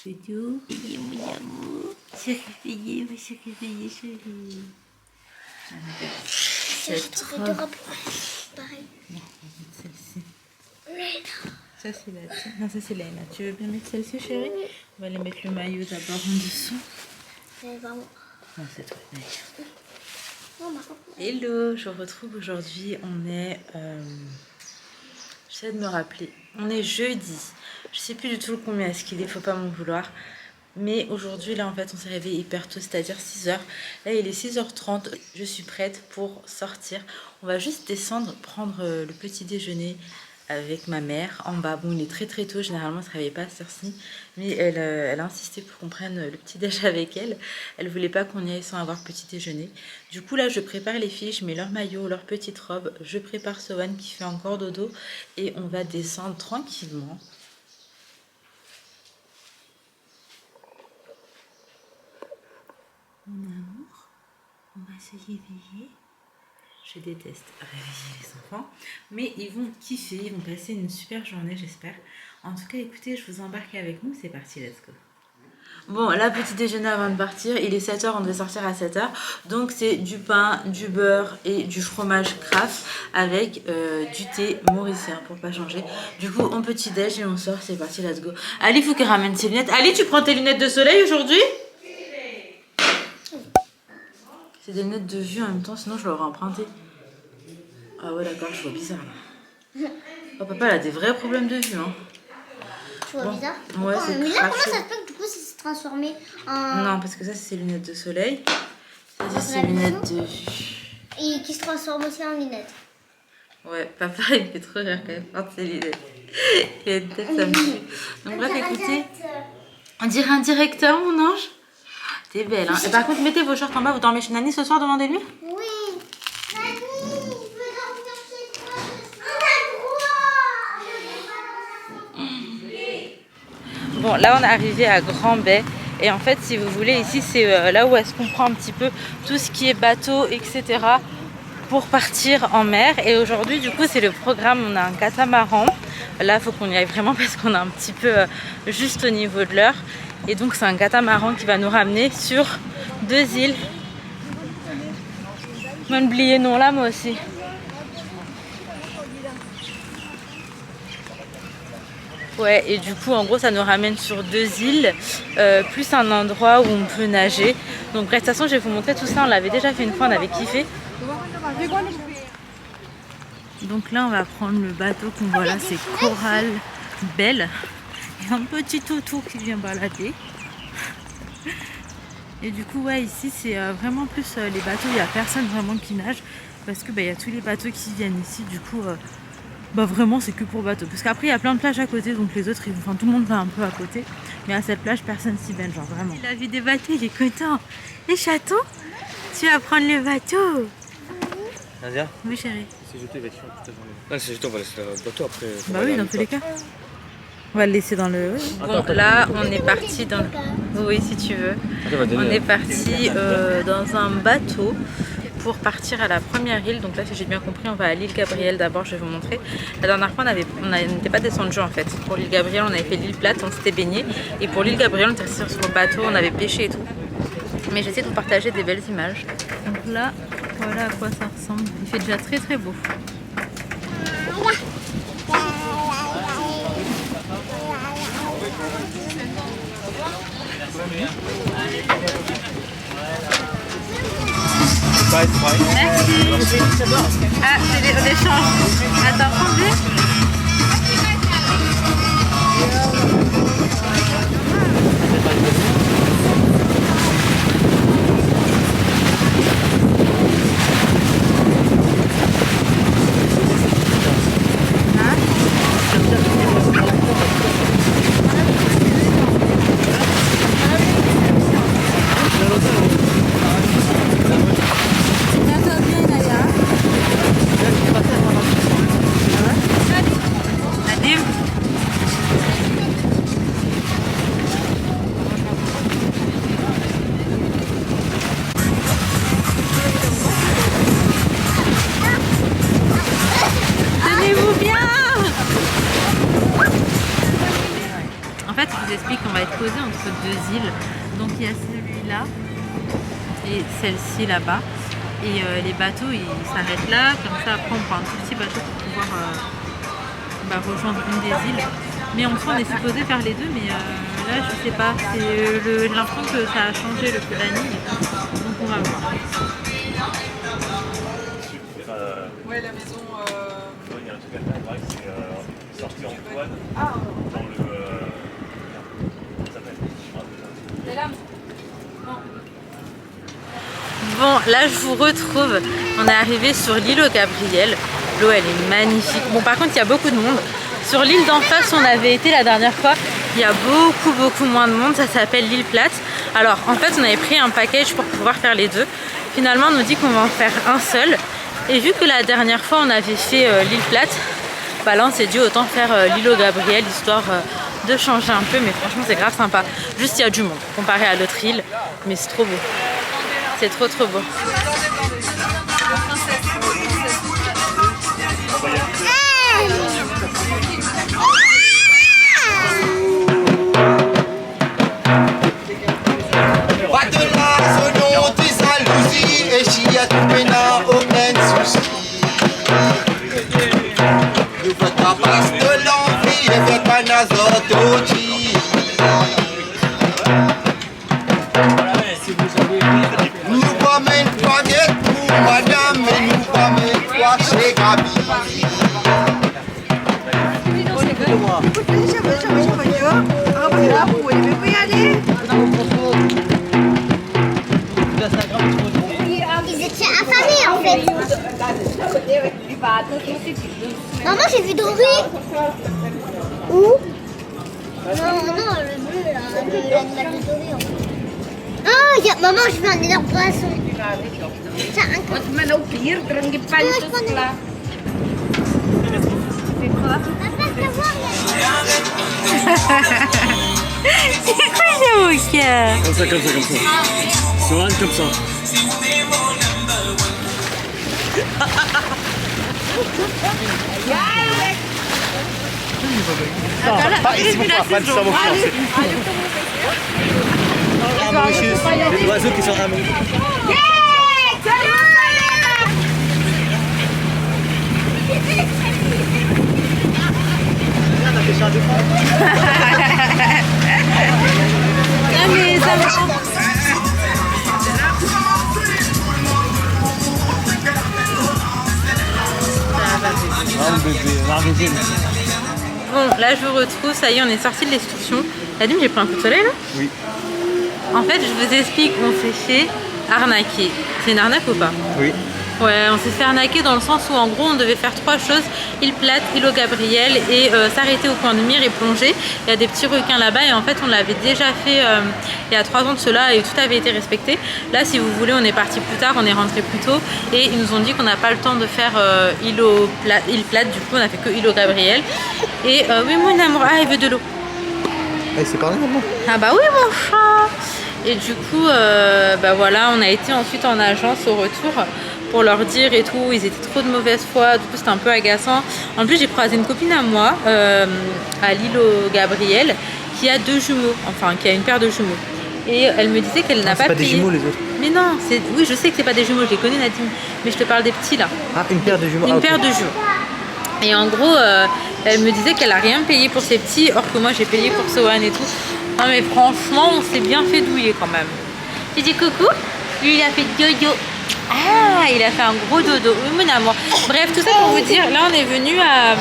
C'est tout. Réveillez mon amour. C'est réveillé, moi c'est réveillé, chérie. Cette robe. Pareil. Non, on va mettre celle-ci. Ça c'est la tienne. Non, ça c'est la Léna. Tu veux bien mettre celle-ci, chérie? On va aller mettre le maillot d'abord en dessous. Non, c'est toi, Naïa. Hello, je vous retrouve aujourd'hui. On est... J'essaie de me rappeler. On est jeudi. Je sais plus du tout combien est-ce qu'il est, faut pas m'en vouloir. Mais aujourd'hui, là, en fait, on s'est réveillé hyper tôt, c'est-à-dire 6h. Là, il est 6h30. Je suis prête pour sortir. On va juste descendre, prendre le petit déjeuner avec ma mère en bas. Bon, il est très très tôt. Généralement, elle ne se réveille pas à cette heure-ci. Mais elle a insisté pour qu'on prenne le petit déj avec elle. Elle voulait pas qu'on y aille sans avoir petit déjeuner. Du coup, là, je prépare les filles. Je mets leur maillot, leur petite robe. Je prépare Sohan qui fait encore dodo. Et on va descendre tranquillement. Mon amour, on va se réveiller. Je déteste réveiller les enfants, mais ils vont kiffer, ils vont passer une super journée, j'espère. En tout cas, écoutez, je vous embarque avec nous, c'est parti, let's go. Bon, là, petit déjeuner avant de partir, il est 7h, on devait sortir à 7h. Donc, c'est du pain, du beurre et du fromage Kraft avec du thé mauricien pour pas changer. Du coup, on petit déj et on sort, c'est parti, let's go. Ali, il faut qu'elle ramène ses lunettes. Ali, tu prends tes lunettes de soleil aujourd'hui ? C'est des lunettes de vue en même temps, sinon je l'aurais emprunté. Ah ouais, d'accord, je vois bizarre là. Oh, papa, elle a des vrais problèmes de vue. Hein. Tu vois bizarre? Ouais, c'est mais là, comment ça se fait que du coup, ça s'est transformé en... Non, parce que ça, c'est ses lunettes de soleil. Ça, c'est ses lunettes de vue. Et qui se transforme aussi en lunettes. Ouais, papa, il me fait trop rire quand il porte ses lunettes. Il a une tête, ça me tue. Donc bref, écoutez, on dirait un directeur, mon ange. T'es belle, hein. Et par contre, mettez vos shorts en bas. Vous dormez chez Nani ce soir, demandez-lui. Oui. Nani, je veux dormir chez toi. On a le droit. Bon, là, on est arrivé à Grand Bay. Et en fait, si vous voulez, ici, c'est là où est-ce qu'on prend un petit peu tout ce qui est bateau, etc. pour partir en mer. Et aujourd'hui, du coup, c'est le programme. On a un catamaran. Là, il faut qu'on y aille vraiment parce qu'on est un petit peu juste au niveau de l'heure. Et donc c'est un catamaran qui va nous ramener sur 2 îles. Même oublié non là moi aussi. Ouais, et du coup en gros ça nous ramène sur 2 îles, plus un endroit où on peut nager. Donc bref, de toute façon je vais vous montrer tout ça, on l'avait déjà fait une fois, on avait kiffé. Donc là on va prendre le bateau qu'on voit là, c'est Coral Belle. Et un petit toutou qui vient balader. Et du coup, ouais, ici, c'est vraiment plus les bateaux. Il n'y a personne vraiment qui nage. Parce que il y a tous les bateaux qui viennent ici. Du coup, vraiment, c'est que pour bateau. Parce qu'après, il y a plein de plages à côté. Donc les autres, enfin, tout le monde va un peu à côté. Mais à cette plage, personne s'y baigne, genre vraiment. Il a vu des bateaux, il est content. Et chaton, tu vas prendre le bateau. Nadia? Oui, chérie. C'est jeté, il va être chiant toute la journée. Non, c'est jeté, on va laisser le bateau après. Bah oui, dans tous les cas. On va le laisser dans le... Bon, là, on est parti dans... Oui, si tu veux. On est parti dans un bateau pour partir à la première île. Donc là, si j'ai bien compris, on va à l'île Gabriel d'abord, je vais vous montrer. La dernière fois, on n'était pas descendu en fait. Pour l'île Gabriel, on avait fait l'île plate, on s'était baigné. Et pour l'île Gabriel, on était resté sur le bateau, on avait pêché et tout. Mais j'essaie de vous partager des belles images. Donc là, voilà à quoi ça ressemble. Il fait déjà très très beau. Merci. Ah, c'est des échanges. Attends, prends-le. va être posé entre deux îles. Donc il y a celui-là et celle-ci là-bas. Et les bateaux ils s'arrêtent là, comme ça après on prend un tout petit bateau pour pouvoir rejoindre une des îles. Mais en soi on est supposé faire les deux, mais là je sais pas, j'ai l'impression que ça a changé le planning, donc on va voir. Ouais, la maison. Il y a un truc à faire, vrai, c'est sorti Antoine dans le. Ça s'appelle. Bon, là je vous retrouve. On est arrivé sur l'île aux Gabriel. L'eau elle est magnifique. Bon, par contre il y a beaucoup de monde. Sur l'île d'en face on avait été la dernière fois. Il y a beaucoup moins de monde. Ça s'appelle l'île plate. Alors en fait on avait pris un package pour pouvoir faire les deux. Finalement on nous dit qu'on va en faire un seul. Et vu que la dernière fois on avait fait l'île plate, bah là on s'est dit autant faire l'île aux Gabriel histoire de changer un peu. Mais franchement c'est grave sympa. Juste il y a du monde comparé à l'autre île. Mais c'est trop beau. C'est trop beau. Ils étaient affamés en fait. Maman, j'ai vu Dory. Où? Non, le bleu là, l'animal de Dory en fait. Ah, maman, j'ai vu un énorme poisson. Tiens, un coup. C'est quoi? C'est quoi ce bouquet? Comme ça. Sohan comme ça. Pas ici pour pas de savoir français. Les oiseaux qui sont ramenés. Non mais ça me Bon, là je vous retrouve, ça y est, on est sorti de l'excursion. Nadim, j'ai pris un coup de soleil là? Oui. En fait, je vous explique, on s'est fait arnaquer. C'est une arnaque ou pas? Oui. Ouais, on s'est fait arnaquer dans le sens où en gros on devait faire trois choses: île plate, île aux Gabriel et s'arrêter au coin de mire et plonger. Il y a des petits requins là-bas et en fait on l'avait déjà fait il y a 3 ans de cela et tout avait été respecté. Là si vous voulez on est parti plus tard, on est rentré plus tôt et ils nous ont dit qu'on n'a pas le temps de faire île plate, du coup on a fait que île aux Gabriel. Et oui mon amour, ah il veut de l'eau. Ah, c'est parlé maintenant. Ah bah oui mon chat. Et du coup bah voilà, on a été ensuite en agence au retour pour leur dire et tout, ils étaient trop de mauvaise foi, du coup c'était un peu agaçant. En plus j'ai croisé une copine à moi à l'île aux Gabriel qui a 2 jumeaux, enfin qui a une paire de jumeaux. Et elle me disait qu'elle n'a pas payé. C'est pas des jumeaux les autres. Mais non, oui je sais que c'est pas des jumeaux, je les connais Nadine, mais je te parle des petits là. Ah, une paire de jumeaux. Une paire de jumeaux. Et en gros, elle me disait qu'elle a rien payé pour ses petits, or que moi j'ai payé pour Sohan et tout. Non mais franchement, on s'est bien fait douiller quand même. Tu dis coucou? Lui il a fait dodo. Ah, il a fait un gros dodo. Oui mon amour. Bref, tout ça pour vous dire, là on est venu à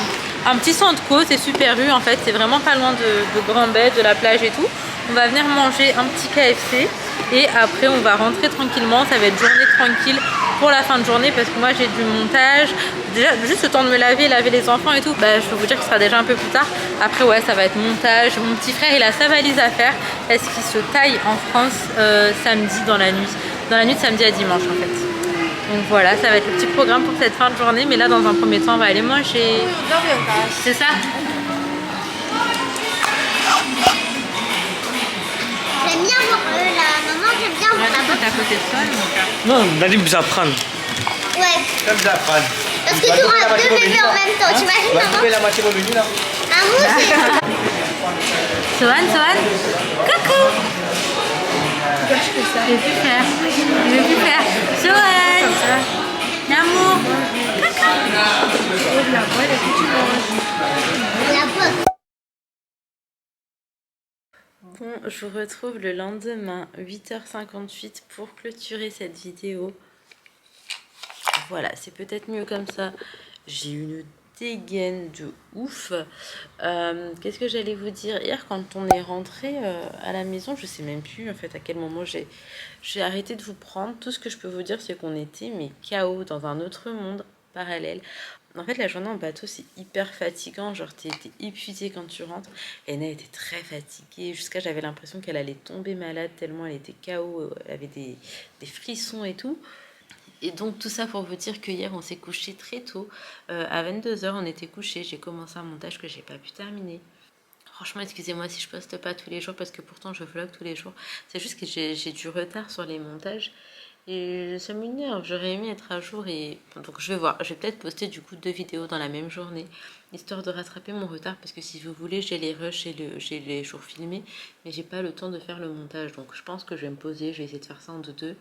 un petit centre côte, c'est Super U en fait, c'est vraiment pas loin de Grand Bay, de la plage et tout. On va venir manger un petit KFC et après on va rentrer tranquillement, ça va être journée tranquille pour la fin de journée parce que moi j'ai du montage, déjà juste le temps de me laver, laver les enfants et tout, bah, je peux vous dire que ce sera déjà un peu plus tard. Après ouais ça va être montage, mon petit frère il a sa valise à faire parce qu'il se taille en France samedi dans la nuit de samedi à dimanche en fait. Donc voilà, ça va être le petit programme pour cette fin de journée, mais là dans un premier temps on va aller manger. C'est ça? J'aime bien voir la maman, j'aime bien voir la T'es à côté de toi, mon gars. Non, Nadim Zafran. Ouais. Comme Zafran. Parce que tu auras 2 bébés en même temps, t'imagines maman? la moitié au menu là. Maman, c'est... Sohan, coucou. Je vais plus faire. Je vais plus faire. Sohan, l'amour. La boîte. Bon, je vous retrouve le lendemain, 8h58 pour clôturer cette vidéo. Voilà, c'est peut-être mieux comme ça. J'ai une dégaine de ouf. Qu'est-ce que j'allais vous dire? Hier, quand on est rentré à la maison, je sais même plus en fait à quel moment j'ai arrêté de vous prendre. Tout ce que je peux vous dire, c'est qu'on était mais KO dans un autre monde parallèle. En fait, la journée en bateau, c'est hyper fatigant. Genre, t'es épuisé quand tu rentres. Lena était très fatiguée. Jusqu'à, j'avais l'impression qu'elle allait tomber malade tellement elle était KO. Elle avait des frissons et tout. Et donc, tout ça pour vous dire que hier, on s'est couché très tôt. À 22h, on était couché. J'ai commencé un montage que j'ai pas pu terminer. Franchement, excusez-moi si je poste pas tous les jours parce que pourtant, je vlog tous les jours. C'est juste que j'ai du retard sur les montages. Et ça m'énerve, j'aurais aimé être à jour et... Donc je vais voir, je vais peut-être poster du coup 2 vidéos dans la même journée, histoire de rattraper mon retard, parce que si vous voulez, j'ai les rushs et j'ai les jours filmés, mais j'ai pas le temps de faire le montage, donc je pense que je vais me poser, je vais essayer de faire ça en 2-2,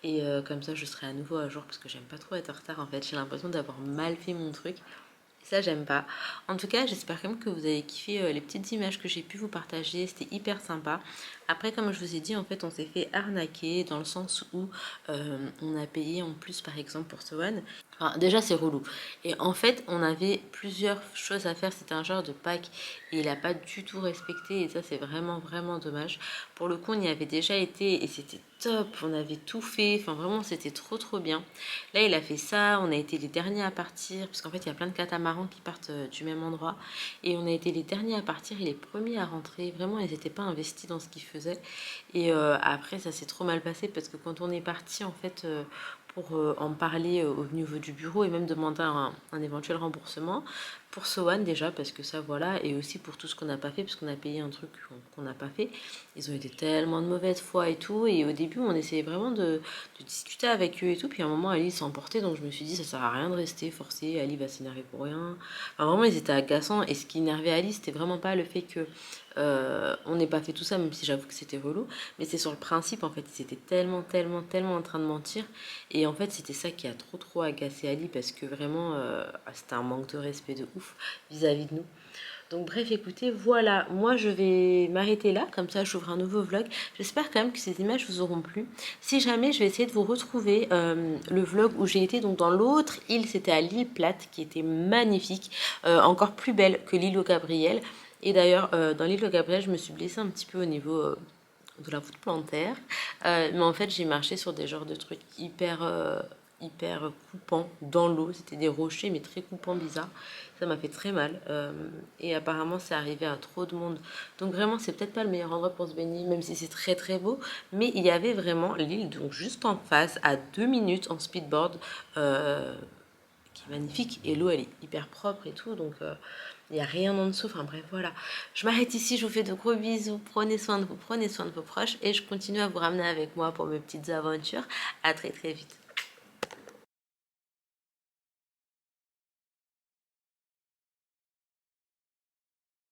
et comme ça je serai à nouveau à jour, parce que j'aime pas trop être en retard en fait, j'ai l'impression d'avoir mal fait mon truc. Ça, j'aime pas. En tout cas, j'espère quand même que vous avez kiffé les petites images que j'ai pu vous partager. C'était hyper sympa. Après, comme je vous ai dit, en fait, on s'est fait arnaquer dans le sens où on a payé en plus, par exemple, pour Sohan. Enfin, déjà, c'est relou. Et en fait, on avait plusieurs choses à faire. C'était un genre de pack et il n'a pas du tout respecté. Et ça, c'est vraiment, vraiment dommage. Pour le coup, on y avait déjà été et c'était top. On avait tout fait. Enfin, vraiment, c'était trop, trop bien. Là, il a fait ça. On a été les derniers à partir parce qu'en fait, il y a plein de catamarans qui partent du même endroit. Et on a été les derniers à partir et les premiers à rentrer. Vraiment, ils n'étaient pas investis dans ce qu'ils faisaient. Et après, ça s'est trop mal passé parce que quand on est parti, en fait... pour en parler au niveau du bureau et même demander un éventuel remboursement pour Sohan déjà parce que ça voilà et aussi pour tout ce qu'on n'a pas fait parce qu'on a payé un truc qu'on n'a pas fait. Ils ont été tellement de mauvaise foi et tout et au début on essayait vraiment de discuter avec eux et tout puis à un moment Ali s'est emportée donc je me suis dit ça sert à rien de rester forcé, Ali va s'énerver pour rien. Enfin, vraiment ils étaient agaçants et ce qui énervait Ali c'était vraiment pas le fait que on n'ait pas fait tout ça même si j'avoue que c'était relou mais c'est sur le principe en fait ils étaient tellement en train de mentir et en fait c'était ça qui a trop agacé Ali parce que vraiment c'était un manque de respect de ouf vis-à-vis de nous. Donc bref écoutez voilà moi je vais m'arrêter là comme ça j'ouvre un nouveau vlog. J'espère quand même que ces images vous auront plu. Si jamais je vais essayer de vous retrouver le vlog où j'ai été donc dans l'autre île, c'était à l'île Plate qui était magnifique, encore plus belle que l'île aux Gabriel. Et d'ailleurs, dans l'île de Gabriel, je me suis blessée un petit peu au niveau de la voûte plantaire. Mais en fait, j'ai marché sur des genres de trucs hyper coupants dans l'eau. C'était des rochers, mais très coupants, bizarres. Ça m'a fait très mal. Et apparemment, c'est arrivé à trop de monde. Donc vraiment, c'est peut-être pas le meilleur endroit pour se baigner, même si c'est très beau. Mais il y avait vraiment l'île, donc juste en face, à 2 minutes en speedboard. Qui est magnifique. Et l'eau, elle est hyper propre et tout. Donc... il n'y a rien en dessous, enfin bref, voilà. Je m'arrête ici, je vous fais de gros bisous, prenez soin de vous, prenez soin de vos proches et je continue à vous ramener avec moi pour mes petites aventures. À très vite.